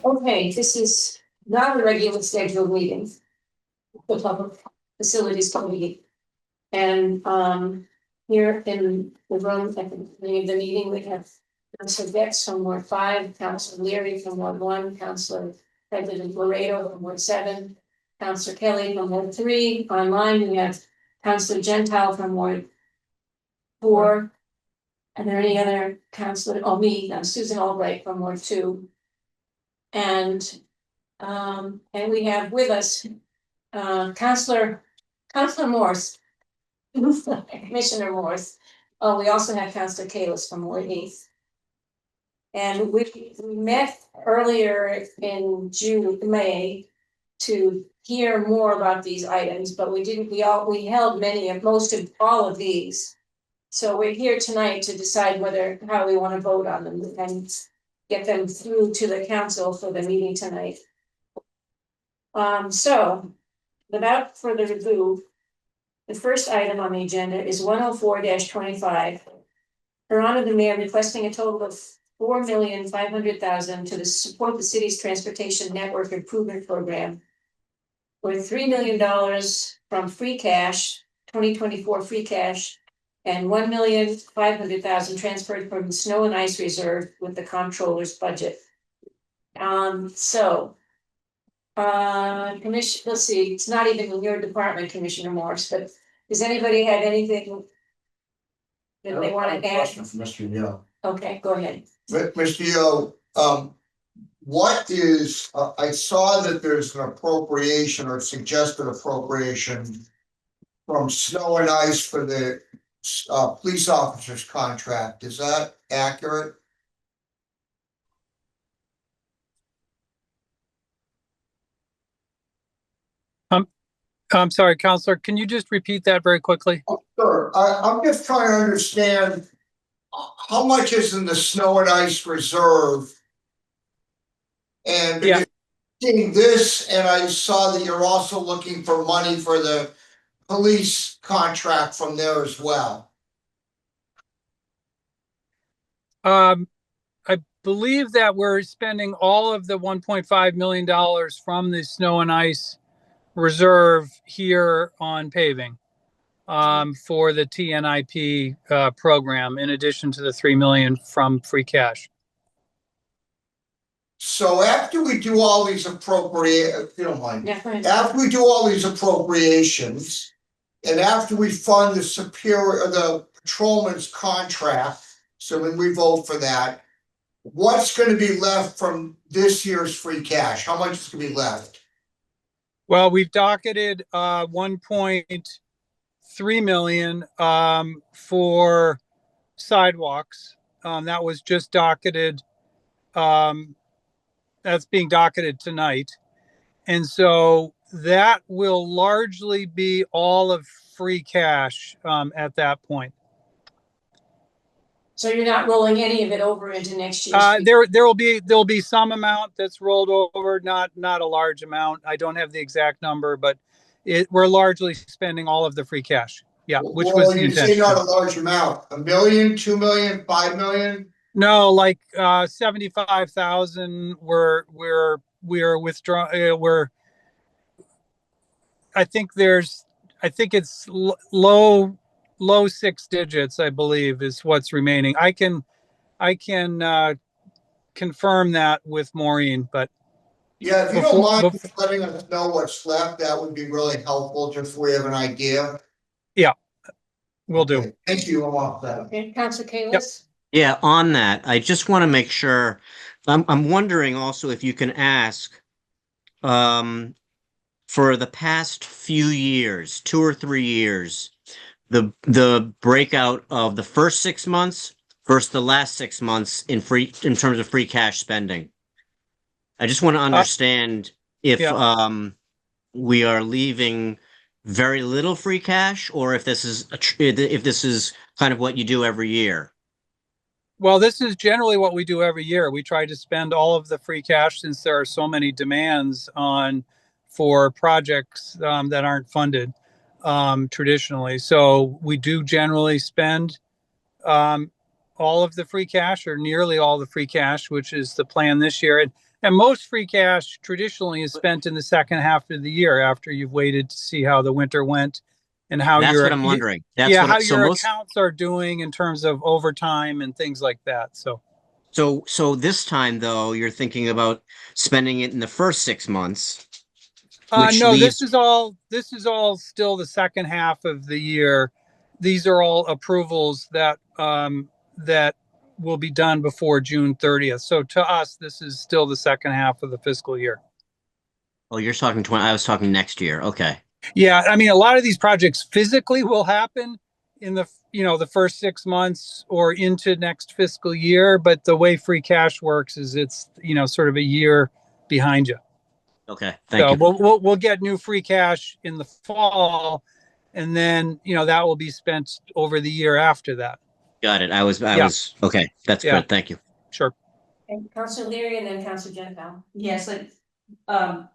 Okay, this is not a regular scheduled meeting. The Public Facilities Committee. And here in the room at the beginning of the meeting, we have Councilor Betts from Ward 5, Councilor Leary from Ward 1, Councilor President Laredo from Ward 7, Councilor Kelly from Ward 3. Online, we have Councilor Gentile from Ward 4. Are there any other councilor? Oh, me, Susan Albright from Ward 2. And we have with us Councilor Morse. Commissioner Morse. Oh, we also have Councilor Kalis from Ward 8. And we met earlier in May to hear more about these items, but we held most of all of these. So we're here tonight to decide how we want to vote on them and get them through to the council for the meeting tonight. So without further ado, the first item on the agenda is 104-25. Her Honor the Mayor requesting a total of $4,500,000 to support the city's transportation network improvement program, with $3 million from free cash, 2024 free cash, and $1,500,000 transferred from the snow and ice reserve with the comptroller's budget. Commission, let's see, it's not even in your department, Commissioner Morse, but does anybody have anything that they want to ask? Question for Mr. Yo. Okay, go ahead. Mr. Yo, what is, I saw that there's an appropriation or suggested appropriation from snow and ice for the police officers contract. Is that accurate? I'm sorry, Counselor, can you just repeat that very quickly? Oh, sure. I'm just trying to understand how much is in the snow and ice reserve. And Yeah. Seeing this, and I saw that you're also looking for money for the police contract from there as well. I believe that we're spending all of the $1.5 million from the snow and ice reserve here on paving for the TNIP program, in addition to the $3 million from free cash. So after we do all these if you don't mind, Yeah, go ahead. after we do all these appropriations, and after we fund the patrolman's contract, so when we vote for that, what's going to be left from this year's free cash? How much is going to be left? Well, we've docketed 1.3 million for sidewalks. That was just docketed. That's being docketed tonight. And so that will largely be all of free cash at that point. So you're not rolling any of it over into next year? There'll be some amount that's rolled over, not a large amount. I don't have the exact number, but we're largely spending all of the free cash. Yeah, which was the intention. You say not a large amount. $1 million, $2 million, $5 million? No, like 75,000. We're withdrawing. I think it's low 6 digits, I believe, is what's remaining. I can confirm that with Maureen, but yeah, if you don't mind letting us know what's left, that would be really helpful, just so we have an idea. Yeah, will do. Thank you. I'm off that. Okay, Councilor Kalis? Yep. Yeah, on that, I just want to make sure. I'm wondering also if you can ask, for the past few years, 2 or 3 years, the breakout of the first 6 months versus the last 6 months in terms of free cash spending. I just want to understand if we are leaving very little free cash, or if this is kind of what you do every year. Well, this is generally what we do every year. We try to spend all of the free cash, since there are so many demands for projects that aren't funded traditionally. So we do generally spend all of the free cash, or nearly all the free cash, which is the plan this year. And And most free cash traditionally is spent in the second half of the year after you've waited to see how the winter went and how That's your what I'm wondering. That's yeah, what, how so your most, accounts are doing in terms of overtime and things like that. So so this time though, you're thinking about spending it in the first 6 months, which no, leaves, this is all still the second half of the year. These are all approvals that will be done before June 30th. So to us, this is still the second half of the fiscal year. oh, you're talking 20, I was talking next year. Okay. Yeah, I mean, a lot of these projects physically will happen in the the first 6 months or into next fiscal year, but the way free cash works is it's sort of a year behind you. Okay. Thank So you. we'll get new free cash in the fall, and then that will be spent over the year after that. Got it. I Yeah, was, okay. That's yeah, good. Thank you. sure. And Councilor Leary and then Councilor Jenical. Yes, um,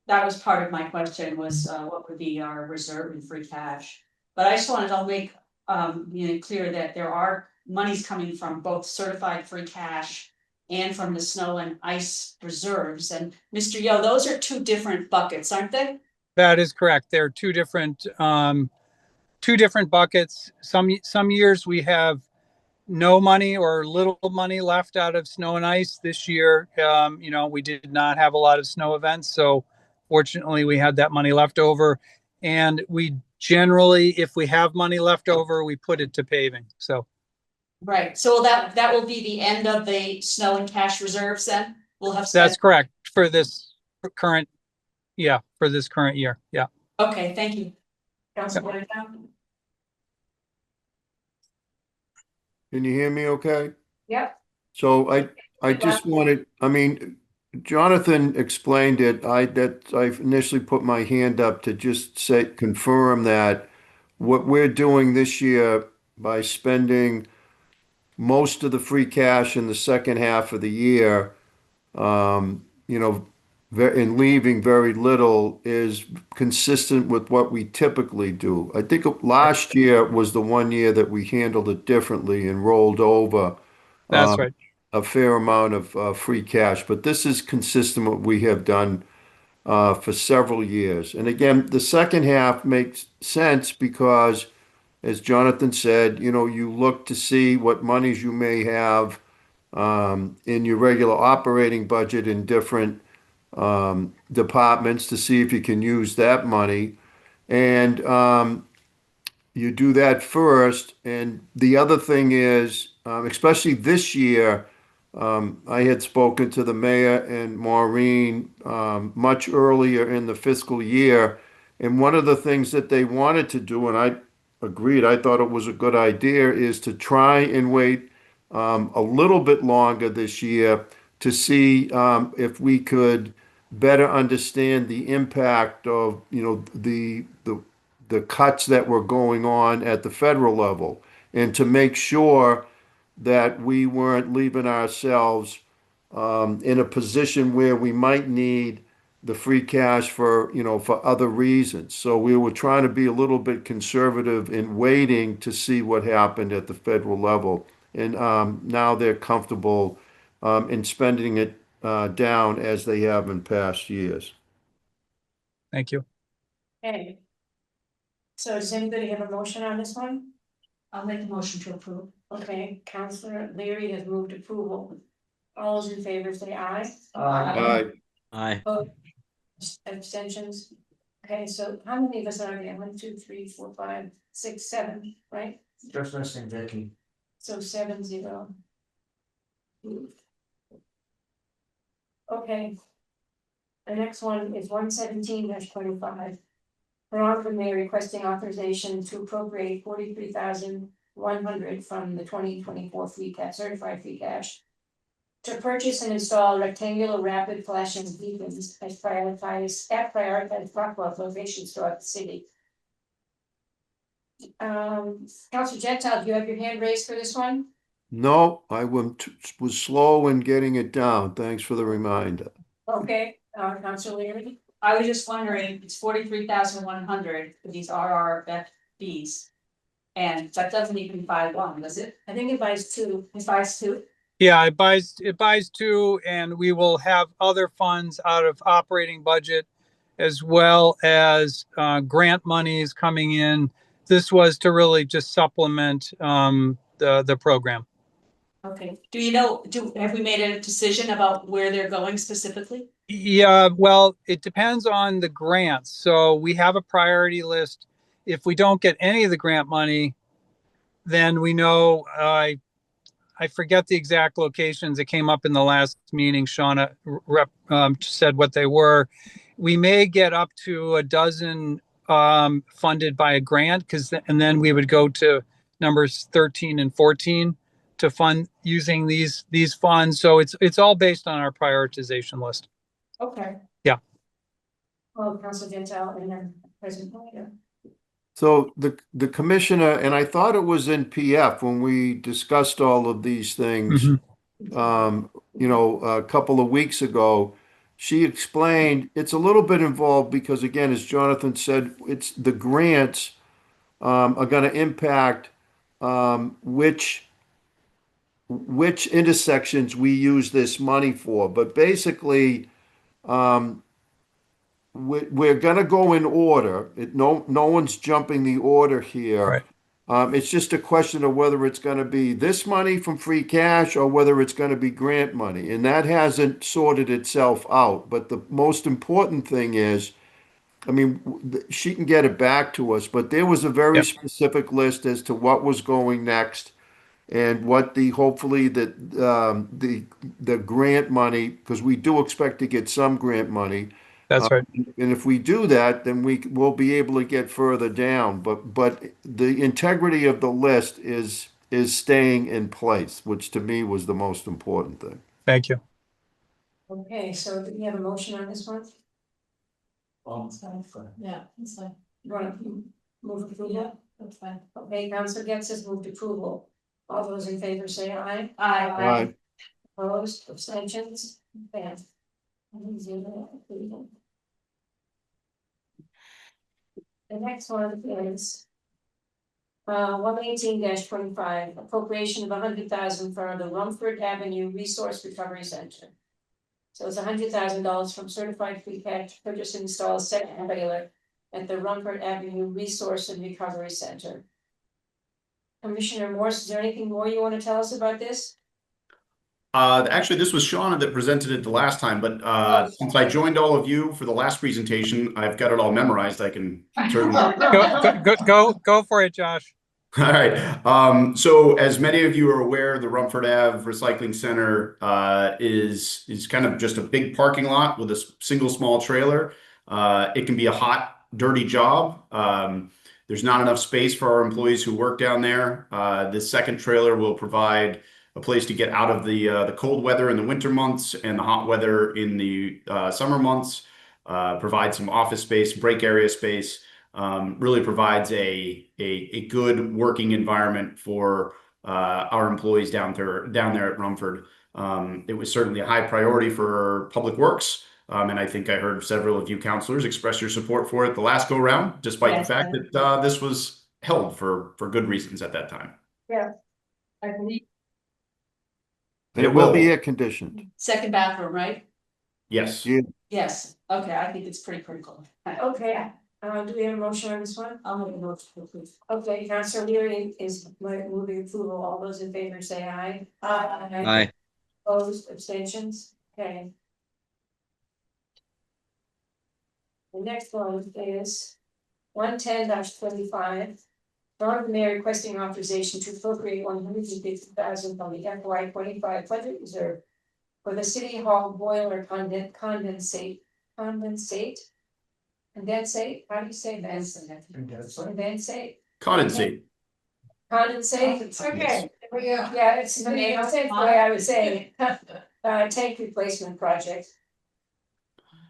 that was part of my question was, what would be our reserve and free cash? But I just wanted to make, clear that there are monies coming from both certified free cash and from the snow and ice reserves. And Mr. Yo, those are two different buckets, aren't they? That is correct. There are two different buckets. Some years we have no money or little money left out of snow and ice. This year, we did not have a lot of snow events, so fortunately we had that money left over. And we generally, if we have money left over, we put it to paving. So Right, so that will be the end of the snow and cash reserves then? We'll have that's spent, correct for this current, for this current year. Yeah. okay, thank you. Councilor Jenical. Can you hear me okay? Yep. So I just wanted, I mean, Jonathan explained it. I initially put my hand up to just confirm that what we're doing this year by spending most of the free cash in the second half of the year, and leaving very little is consistent with what we typically do. I think last year was the one year that we handled it differently and rolled over That's right. a fair amount of free cash, but this is consistent with what we have done for several years. And again, the second half makes sense because, as Jonathan said, you look to see what monies you may have in your regular operating budget in different departments to see if you can use that money. And you do that first. And the other thing is, especially this year, I had spoken to the mayor and Maureen much earlier in the fiscal year. And one of the things that they wanted to do, and I agreed, I thought it was a good idea, is to try and wait a little bit longer this year to see if we could better understand the impact of, the cuts that were going on at the federal level, and to make sure that we weren't leaving ourselves in a position where we might need the free cash for other reasons. So we were trying to be a little bit conservative in waiting to see what happened at the federal level. And now they're comfortable in spending it down as they have in past years. Thank you. Okay. So does anybody have a motion on this one? I'll make a motion to approve. Okay, Councilor Leary has moved approval. All those in favor say aye. Aye. Aye. Abstentions. Okay, so how many of us are there? 1, 2, 3, 4, 5, 6, 7, right? just missing Vicky. So 7-0. Okay. The next one is 117-25. Veronica May requesting authorization to appropriate 43,100 from the 2024 certified free cash to purchase and install rectangular rapid flashing beacons as prioritized Rockwell locations throughout the city. Councilor Gentile, do you have your hand raised for this one? No, I was slow in getting it down. Thanks for the reminder. Okay, Councilor Leary. I was just wondering, it's 43,100 for these RRFBs. And that doesn't even buy one, does it? I think it buys two. It buys two? Yeah, it buys two, and we will have other funds out of operating budget as well as grant monies coming in. This was to really just supplement the program. Okay, have we made a decision about where they're going specifically? Yeah, well, it depends on the grants. So we have a priority list. If we don't get any of the grant money, then we know I forget the exact locations. It came up in the last meeting. Shauna said what they were. We may get up to a dozen funded by a grant, and then we would go to numbers 13 and 14 to fund using these funds. So it's all based on our prioritization list. Okay. Oh, Council Gentile and then President Polito. So the commissioner, and I thought it was in PF when we discussed all of these things, a couple of weeks ago, she explained it's a little bit involved because again, as Jonathan said, it's the grants are going to impact which intersections we use this money for. But basically, we're going to go in order. No one's jumping the order here. Right. It's just a question of whether it's going to be this money from free cash or whether it's going to be grant money. And that hasn't sorted itself out. But the most important thing is, I mean, she can get it back to us, but there was a very Yep. specific list as to what was going next and what hopefully the grant money, because we do expect to get some grant money. That's right. And if we do that, then we'll be able to get further down. But the integrity of the list is staying in place, which to me was the most important thing. Thank you. Okay, so do we have a motion on this one? Yeah, that's fine. You want to move approval? Yeah, that's fine. Okay, Council Gets has moved approval. All those in favor say aye. Aye. Opposed, abstentions, banned. The next one is 118-25, appropriation of 100,000 for the Rumford Avenue Resource Recovery Center. So it's $100,000 from certified free cash to purchase and install a second trailer at the Rumford Avenue Resource and Recovery Center. Commissioner Morse, is there anything more you want to tell us about this? Actually, this was Shauna that presented it the last time, but since I joined all of you for the last presentation, I've got it all memorized. I can certainly. Go for it, Josh. All right. So as many of you are aware, the Rumford Ave Recycling Center is kind of just a big parking lot with a single small trailer. It can be a hot, dirty job. There's not enough space for our employees who work down there. This second trailer will provide a place to get out of the cold weather in the winter months and the hot weather in the summer months. Provide some office space, break area space. Really provides a good working environment for our employees down there at Rumford. It was certainly a high priority for Public Works. And I think I heard several of you counselors express your support for it the last go round, despite the fact that this was held for good reasons at that time. Yeah. I believe. It will be air conditioned. Second bathroom, right? Yes. Yeah. Yes, okay, I think it's pretty critical. Okay, do we have a motion on this one? I'll make a motion to approve. Okay, Councilor Leary is moving approval. All those in favor say aye. Aye. Opposed, abstentions, okay. The next one is 110-25. North the Mayor requesting authorization to appropriate 150,000 from the FY 25 budget reserve for the City Hall boiler condensate. How do you say that? Condensate. Condensate, okay, there we go. Yeah, it's the way I would say it. Tank replacement project.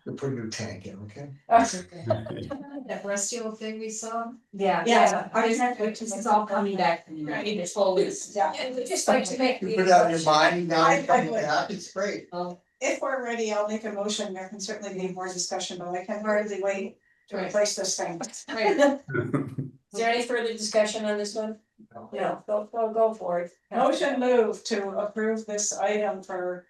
To put a new tank in, okay? That Rustio thing we saw? Yeah. Yeah. It's all coming back. Right. It's always. Yeah, and we just like to make. You put it out in your mind, now you come back, it's great. If we're ready, I'll make a motion. There can certainly be more discussion, but I can hardly wait to replace this thing. Is there any further discussion on this one? Yeah, go for it. Motion moved to approve this item for.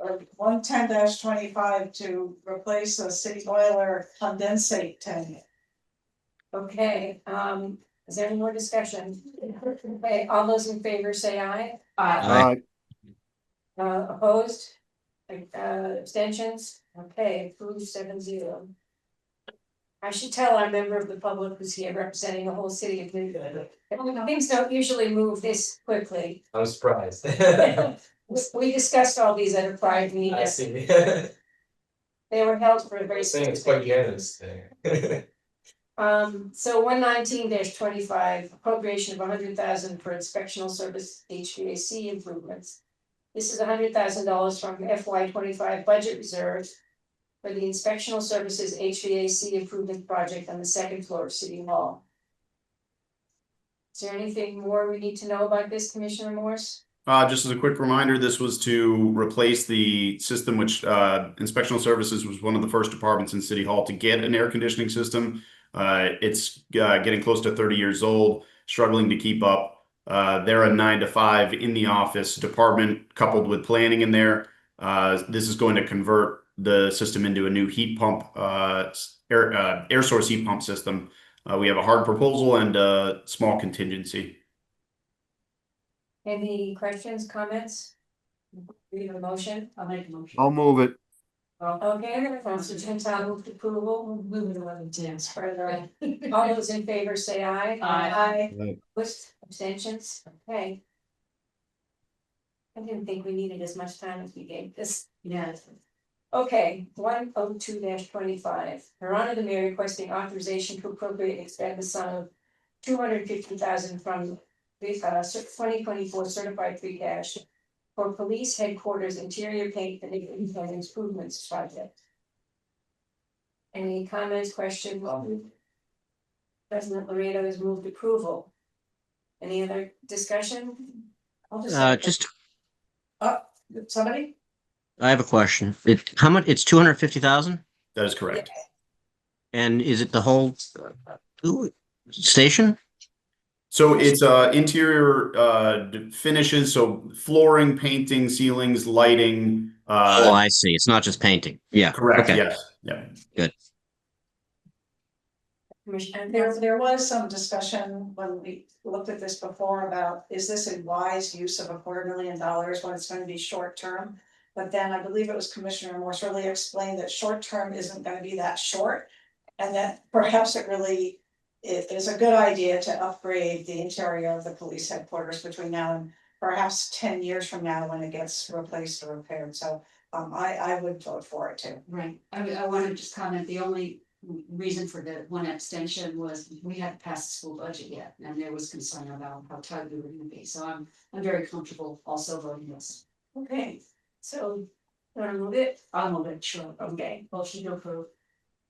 Or 110-25 to replace the city boiler condensate tank. Okay, is there any more discussion? Okay, all those in favor say aye. Aye. Opposed? Abstentions? Okay, approved 7-0. I should tell our member of the public who's here representing the whole city of New York. Things don't usually move this quickly. I'm surprised. We discussed all these at a prior I meeting. see. They were held for a very. Saying it's quite unanimous there. So 119-25 appropriation of 100,000 for inspectional service HVAC improvements. This is $100,000 from FY 25 budget reserve for the inspectional services HVAC improvement project on the second floor of City Hall. Is there anything more we need to know about this, Commissioner Morse? Just as a quick reminder, this was to replace the system, which Inspectional Services was one of the first departments in City Hall to get an air conditioning system. It's getting close to 30 years old, struggling to keep up. They're a 9 to 5 in the office department, coupled with planning in there. This is going to convert the system into a new heat pump, air source heat pump system. We have a hard proposal and a small contingency. Any questions, comments? We have a motion? I'll make a motion. I'll move it. Okay, Council Gentile moved approval. Move it 11-10. Further, all those in favor say aye. Aye. Opposed, abstentions, okay. I didn't think we needed as much time as we gave this. Yes. Okay, 102-25, Her Honor the Mayor requesting authorization to appropriate and expend the sum of $250,000 from the 2024 certified free cash for police headquarters interior paint and improvements project. Any comments, questions? President Laredo has moved approval. Any other discussion? Just, Somebody? I have a question. How much, it's 250,000? That is correct. And is it the whole station? So it's interior finishes, so flooring, painting, ceilings, lighting. Oh, I see. It's not just painting. Yeah. Correct. Okay. Yes. Yeah. Commissioner, There was some discussion when we looked at this before about, is this a wise use of $250,000 when it's going to be short term? But then I believe it was Commissioner Morse really explained that short term isn't going to be that short. And that perhaps it is a good idea to upgrade the interior of the police headquarters between now and perhaps 10 years from now when it gets replaced or repaired. So I would vote for it too. Right, I want to just comment, the only reason for the one abstention was we hadn't passed the school budget yet, and there was concern about how tight we were gonna be, so I'm very comfortable also voting yes. okay, so, you wanna move it? I'll move it, sure. Okay, Motion to approve.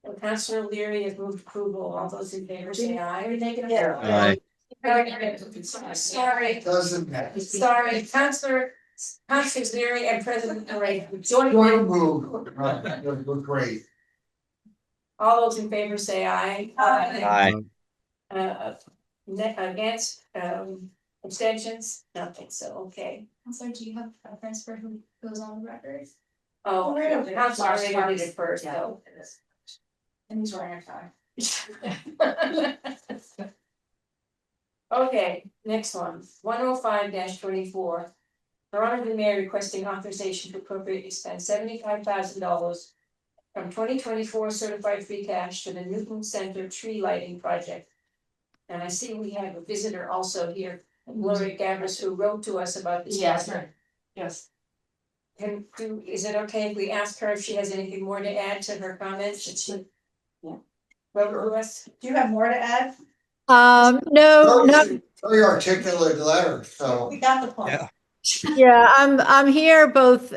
so Councilor Leary has moved approval, all those in favor say aye. Yeah. Aye. Sorry, Doesn't matter. sorry, Councilor Leary and President Array, joint Joint move, right, we're great. all those in favor say aye. Aye. Against, abstentions, nothing, so, okay. Counselor, do you have a preference for who goes on the record? Oh, Councilor Array did it first, though. And he's wearing a tie. Okay, next one, 105-24. Her Honor the Mayor requesting authorization to appropriate and spend $75,000 from 2024 certified free cash to the Newton Center tree lighting project. And I see we have a visitor also here, Gloria Gavris, who wrote to us about this. Yes, project. yes. Is it okay if we ask her if she has anything more to add to her comments that she? Yeah. Wrote to us? Do you have more to add? No, not, Very articulate letter, so. We got the point. yeah, I'm here both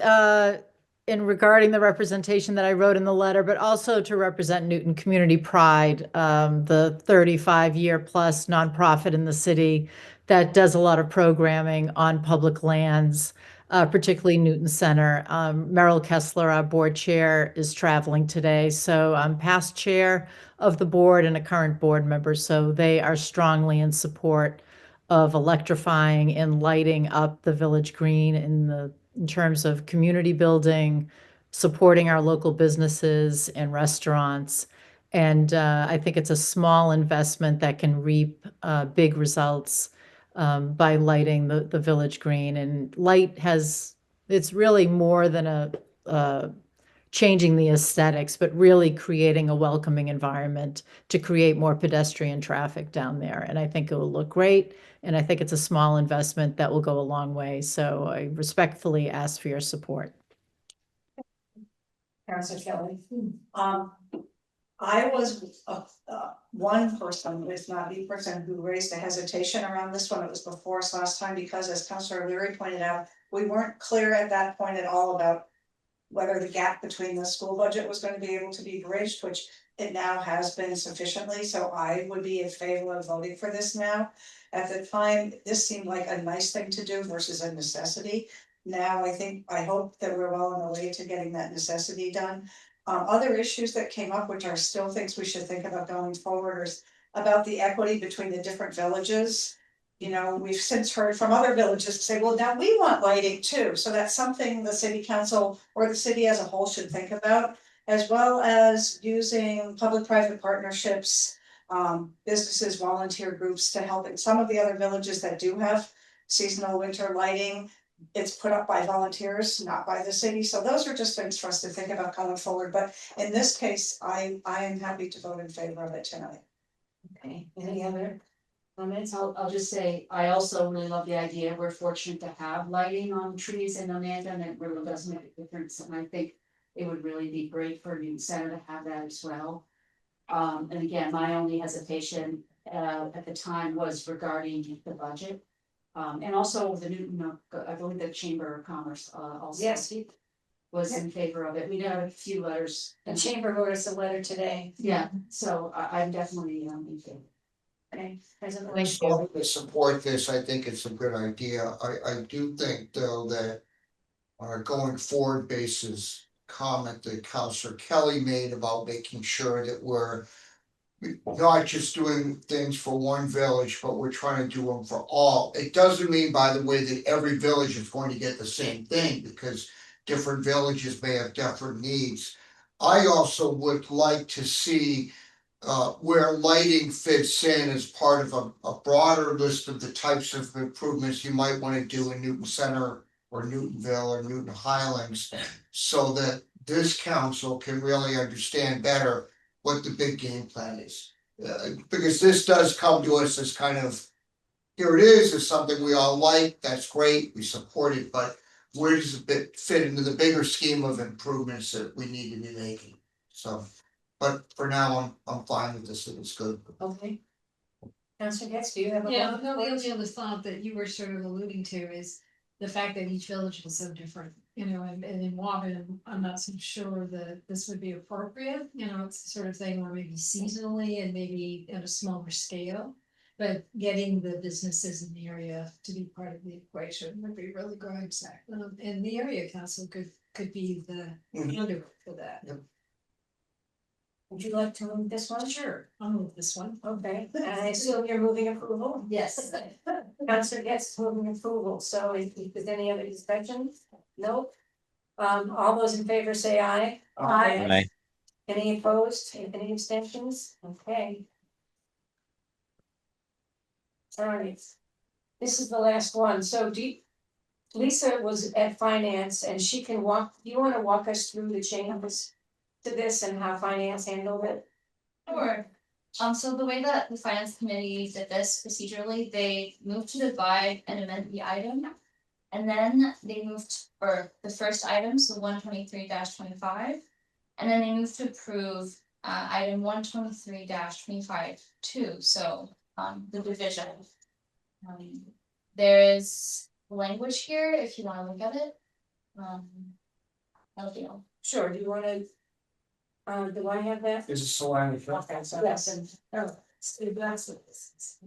in regarding the representation that I wrote in the letter, but also to represent Newton Community Pride, the 35-year plus nonprofit in the city that does a lot of programming on public lands, particularly Newton Center. Merrill Kessler, our board chair, is traveling today, so I'm past chair of the board and a current board member, so they are strongly in support of electrifying and lighting up the village green in terms of community building, supporting our local businesses and restaurants. And I think it's a small investment that can reap big results by lighting the village green. And light it's really more than a changing the aesthetics, but really creating a welcoming environment to create more pedestrian traffic down there. And I think it will look great. And I think it's a small investment that will go a long way. So I respectfully ask for your support. Councilor Kelly. I was one person, if not the person, who raised a hesitation around this one. It was before us last time because, as Councilor Leary pointed out, we weren't clear at that point at all about whether the gap between the school budget was going to be able to be bridged, which it now has been sufficiently. So I would be in favor of voting for this now. At the time, this seemed like a nice thing to do versus a necessity. Now, I hope that we're well on the way to getting that necessity done. Other issues that came up, which are still things we should think about going forward, is about the equity between the different villages. You know, we've since heard from other villages say, well, now we want lighting too. So that's something the city council or the city as a whole should think about, as well as using public-private partnerships, businesses, volunteer groups to help in some of the other villages that do have seasonal winter lighting. It's put up by volunteers, not by the city. So those are just things for us to think about going forward. But in this case, I am happy to vote in favor of it tonight. Okay, any other comments? I'll just say, I also really love the idea. We're fortunate to have lighting on trees in Amanda, and it really does make a difference. And I think it would really be great for Newton Center to have that as well. And again, my only hesitation at the time was regarding the budget. And also the Newton, I believe the Chamber of Commerce also. Yes, Was in favor of it. We got a few letters. the chamber wrote us a letter today. Yeah, so I'm definitely in favor. Okay, President. Thank Lynch. you. To support this, I think it's a good idea. I do think though that on a going forward basis, comment that Councilor Kelly made about making sure that we're not just doing things for one village, but we're trying to do them for all. It doesn't mean, by the way, that every village is going to get the same thing, because different villages may have different needs. I also would like to see where lighting fits in as part of a broader list of the types of improvements you might want to do in Newton Center or Newtonville or Newton Highlands, so that this council can really understand better what the big game plan is. Because this does come to us as kind of, here it is, it's something we all like, that's great, we support it, but where does it fit into the bigger scheme of improvements that we need to be making? So, but for now, I'm fine with this, it's good. Okay. Councilor Getz, do you have a? Yeah, no, the only other thought that you were sort of alluding to is the fact that each village is so different, you know, and in Waban, I'm not so sure that this would be appropriate, you know, it's the sort of thing where maybe seasonally and maybe at a smaller scale. But getting the businesses in the area to be part of the equation would be really great. And the area council could be the conduit for that. Would you like to move this one? Sure, I'll move this one. Okay, and I assume you're moving approval? Yes. Councilor Getz moving approval, so if there's any other discussion? Nope. All those in favor say aye. Aye. Any opposed, any abstentions? Okay. All right. This is the last one, so Lisa was at finance and she can do you wanna walk us through the changes to this and how finance handled it? Sure. So the way that the finance committee did this procedurally, they moved to divide and amend the item. And then they moved for the first item, so 123-25. And then they moved to approve item 123-25 too, so the division. There is language here if you want to look at it. LDL. Sure, do you wanna? Do I have that? Is it Solana? Okay, so that's in, That's what this is.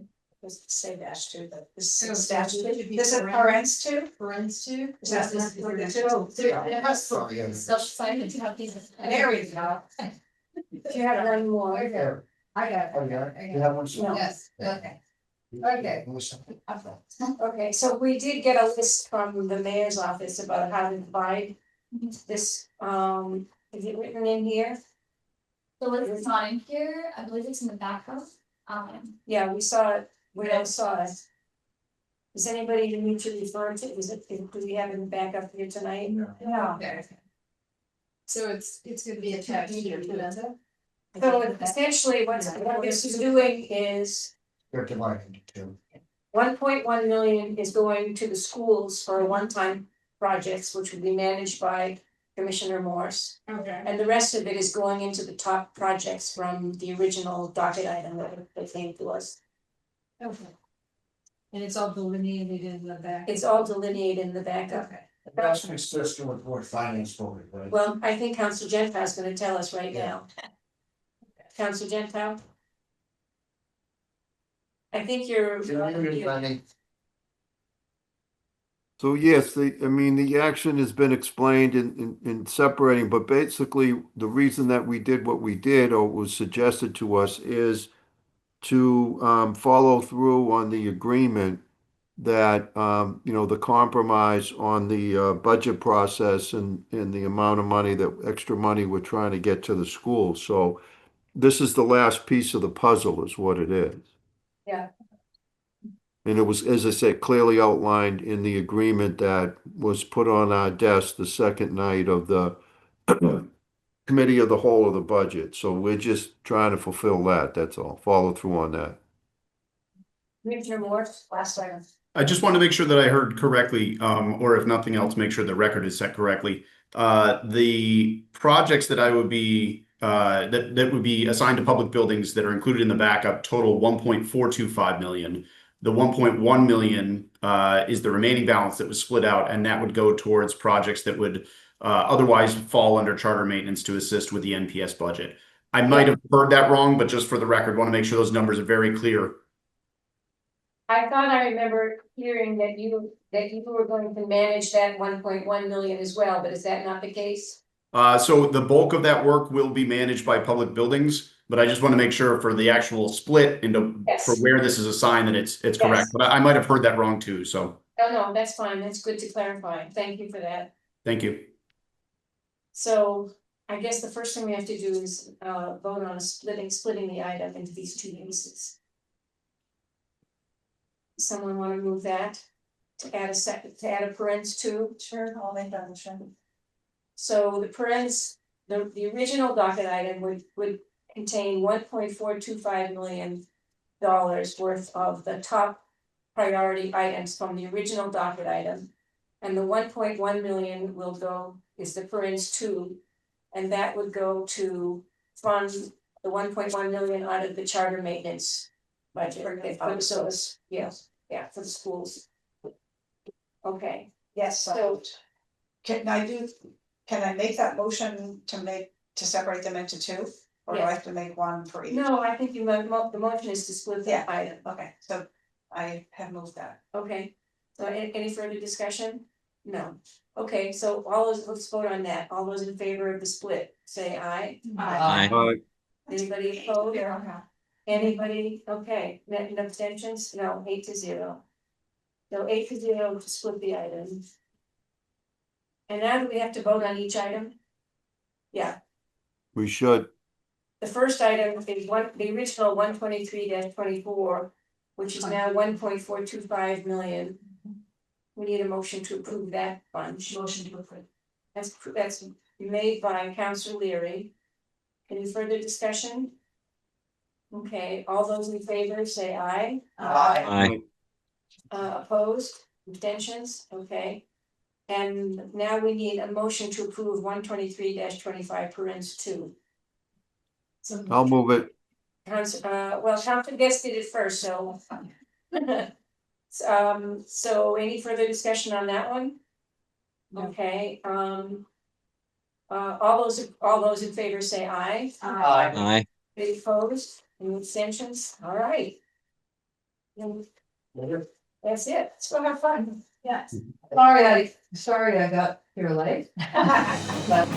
Just say dash two, but this So is dash two. it should be This is parents too? Friends too? Is that This this is what the- it is? It has Sorry, yeah. self-signed to have these. There we go. If you have one more. I got it. Oh, yeah, you have one? No. Yes, okay. Okay. Okay, so we did get a list from the mayor's office about how to divide this, is it written in here? So it's not in here, I believe it's in the backup. Yeah, we saw it, we all saw it. Does anybody need to refer to, do we have it back up here tonight? Yeah. Okay. So it's gonna be attached to your agenda? So essentially, what this is doing is They're divided into two. 1.1 million is going to the schools for one-time projects, which will be managed by Commissioner Morse. Okay. And the rest of it is going into the top projects from the original docket item that came to us. Okay. And it's all delineated in the back. It's all delineated in the backup. Okay. That's consistent with what finance voted, right? Well, I think Council Gentile is gonna tell us right now. Council Gentile? I think you're. So yes, the action has been explained in separating, but basically the reason that we did what we did or was suggested to us is to follow through on the agreement that, the compromise on the budget process and the amount of money, that extra money we're trying to get to the school. So this is the last piece of the puzzle is what it is. Yeah. And it was, as I said, clearly outlined in the agreement that was put on our desk the second night of the committee of the whole of the budget. So we're just trying to fulfill that, that's all, follow through on that. Commissioner Morse, last item. I just want to make sure that I heard correctly, or if nothing else, make sure the record is set correctly. The projects that I would be that would be assigned to public buildings that are included in the backup total 1.425 million. The 1.1 million is the remaining balance that was split out, and that would go towards projects that would otherwise fall under charter maintenance to assist with the NPS budget. I might have heard that wrong, but just for the record, want to make sure those numbers are very clear. I thought I remember hearing that you were going to manage that 1.1 million as well, but is that not the case? So the bulk of that work will be managed by public buildings, but I just want to make sure for the actual split into for where this is assigned that it's correct. But I might have heard that wrong too. So No, that's fine. That's good to clarify. Thank you for that. thank you. So I guess the first thing we have to do is vote on splitting the item into these two pieces. Someone want to move that to add a parens to? Sure, I'll make that motion. So the parens, the original docket item would contain $1.425 million worth of the top priority items from the original docket item. And the 1.1 million is the parens 2, and that would go to fund the 1.1 million out of the charter maintenance budget. So it's, yeah, for the schools. Okay, Yes, so can I make that motion to separate them into two? Or do I have to make one for each? no, I think the motion is to split the item. Okay, so I have moved that. Okay, so any further discussion? No. Okay, so let's vote on that. All those in favor of the split, say aye. Aye. Anybody opposed? Anybody, okay, no abstentions? No, 8-0. So 8-0 to split the item. And now do we have to vote on each item? Yeah, We should. the first item is the original 123-24, which is now 1.425 million. We need a motion to approve that bunch. Motion to approve. That's made by Councilor Leary. Any further discussion? Okay, all those in favor say aye. Aye. Opposed, abstentions, okay. And now we need a motion to approve 123-25 parens 2. So I'll move it. Councilor Guest did it first, so. So any further discussion on that one? Okay, all those in favor say aye. Aye. Any opposed, any abstentions, all right. That's it, let's go have fun. yeah. Sorry I got here late. But